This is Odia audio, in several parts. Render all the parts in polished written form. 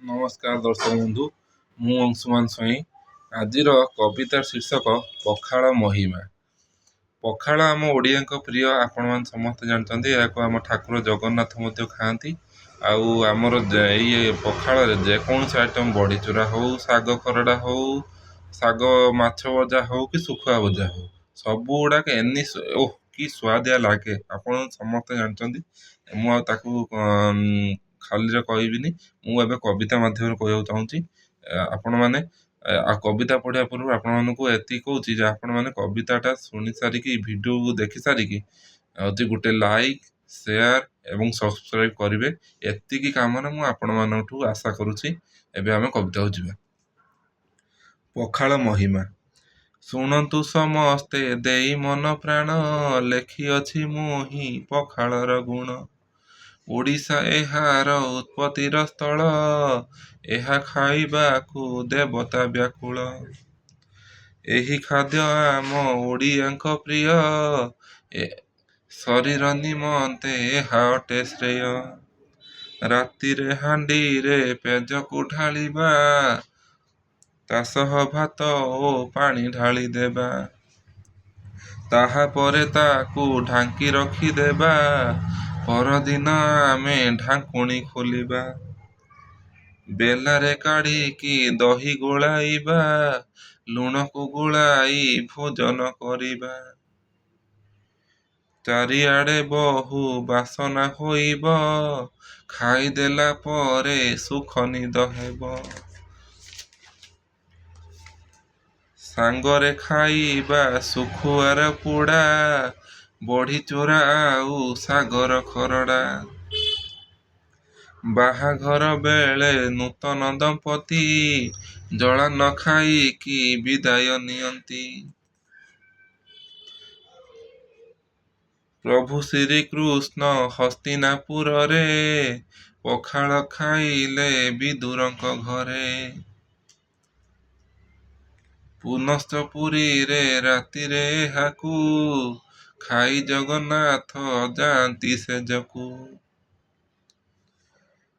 ନମସ୍କାର ଦର୍ଶକ ବନ୍ଧୁ, ମୁଁ ଅଂଶୁମାନ ସ୍ୱାଇଁ। ଆଜିର କବିତା ଶୀର୍ଷକ ପଖାଳ ମହିମା। ପଖାଳ ଆମ ଓଡ଼ିଆଙ୍କ ପ୍ରିୟ, ଆପଣମାନେ ସମସ୍ତେ ଜାଣିଛନ୍ତି। ଏହାକୁ ଆମ ଠାକୁର ଜଗନ୍ନାଥ ମଧ୍ୟ ଖାଆନ୍ତି। ଆଉ ଆମର ଏଇ ପଖାଳରେ ଯେକୌଣସି ଆଇଟମ୍, ବଡ଼ିଚୁରା ହଉ, ଶାଗ ଖରଡ଼ା ହଉ, ଶାଗ ମାଛ ଭଜା ହଉ କି ଶୁଖୁଆ ଭଜା ହଉ, ସବୁ ଗୁଡ଼ାକ କି ସୁଆଦିଆ ଲାଗେ ଆପଣ ସମସ୍ତେ ଜାଣିଛନ୍ତି। ମୁଁ ଆଉ ତାକୁ ଖାଲିରେ କହିବିନି। ମୁଁ ଏବେ କବିତା ମାଧ୍ୟମରେ କହିବାକୁ ଚାହୁଁଛି। ଆପଣମାନେ ଆଉ କବିତା ପଢ଼ିବା ପୂର୍ବରୁ ଆପଣମାନଙ୍କୁ ଏତିକି କହୁଛି ଯେ ଆପଣମାନେ କବିତାଟା ଶୁଣି ସାରିକି, ଭିଡ଼ିଓକୁ ଦେଖି ସାରିକି ହେଉଛି ଗୋଟେ ଲାଇକ୍, ସେୟାର ଏବଂ ସବସ୍କ୍ରାଇବ୍ କରିବେ। ଏତିକି କାମରେ ମୁଁ ଆପଣମାନଙ୍କଠୁ ଆଶା କରୁଛି। ଏବେ ଆମେ କବିତାକୁ ଯିବା। ପଖାଳ ମହିମା। ଶୁଣନ୍ତୁ ସମସ୍ତେ ଦେଇ ମନ ପ୍ରାଣ, ଲେଖିଅଛି ମୁଁ ହିଁ ପଖାଳର ଗୁଣ। ଓଡ଼ିଶା ଏହାର ଉତ୍ପତ୍ତିର ସ୍ଥଳ, ଏହା ଖାଇବାକୁ ଦେବତା ବ୍ୟାକୁଳ। ଏହି ଖାଦ୍ୟ ଆମ ଓଡ଼ିଆଙ୍କ ପ୍ରିୟ, ଶରୀର ନିମନ୍ତେ ଏହା ଅଟେ ଶ୍ରେୟ। ରାତିରେ ହାଣ୍ଡିରେ ପେଜକୁ ଢାଳିବା, ତା ସହ ଭାତ ଓ ପାଣି ଢାଳି ଦେବା। ତାହାପରେ ତାକୁ ଢାଙ୍କି ରଖିଦେବା, ପରଦିନ ଆମେ ଢାଙ୍କୁଣୀ ଖୋଲିବା। ବେଲାରେ କାଢ଼ିକି ଦହି ଗୋଳାଇବା, ଲୁଣକୁ ଗୋଳାଇ ଭୋଜନ କରିବା। ଚାରିଆଡ଼େ ବହୁ ବାସନା ହୋଇବ, ଖାଇଦେଲା ପରେ ସୁଖ ନିଦ ହେବ। ସାଙ୍ଗରେ ଖାଇବା ଶୁଖୁଆର ପୋଡ଼ା, ବଢ଼ିଚୁରା ଆଉ ଶାଗର ଖରଡ଼ା। ବାହାଘର ବେଳେ ନୂତନ ଦମ୍ପତି, ଜଳା ନ ଖାଇକି ବିଦାୟ ନିଅନ୍ତି। ପ୍ରଭୁ ଶ୍ରୀକୃଷ୍ଣ ହସ୍ତିନାପୁରରେ, ପଖାଳ ଖାଇଲେ ବିଦୁରଙ୍କ ଘରେ। ପୁନଶ୍ଚ ପୁରୀରେ ରାତିରେ ଏହାକୁ, ଖାଇ ଜଗନ୍ନାଥ ଯାଆନ୍ତି ସେଜକୁ।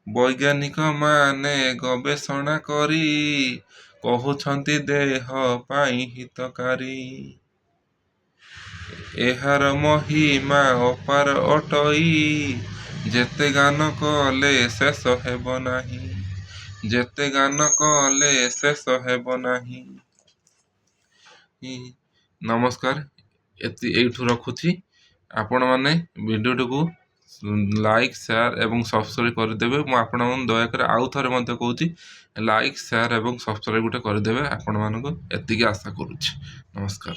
ବୈଜ୍ଞାନିକମାନେ ଗବେଷଣା କରି, କହୁଛନ୍ତି ଦେହ ପାଇଁ ହିତକାରୀ। ଏହାର ମହିମା ଅପାର ଅଟଇ, ଯେତେ ଗାନ କଲେ ଶେଷ ହେବ ନାହିଁ। ଯେତେ ଗାନ କଲେ ଶେଷ ହେବ ନାହିଁ। ନମସ୍କାର, ଏଇଠୁ ରଖୁଛି। ଆପଣମାନେ ଭିଡ଼ିଓଟିକୁ ଲାଇକ୍, ସେୟାର ଏବଂ ସବସ୍କ୍ରାଇବ୍ କରିଦେବେ। ମୁଁ ଆପଣମାନଙ୍କୁ ଦୟାକରି ଆଉ ଥରେ ମଧ୍ୟ କହୁଛି, ଲାଇକ୍, ସେୟାର ଏବଂ ସବସ୍କ୍ରାଇବ୍ ଗୋଟେ କରିଦେବେ। ଆପଣମାନଙ୍କୁ ଏତିକି ଆଶା କରୁଛି। ନମସ୍କାର।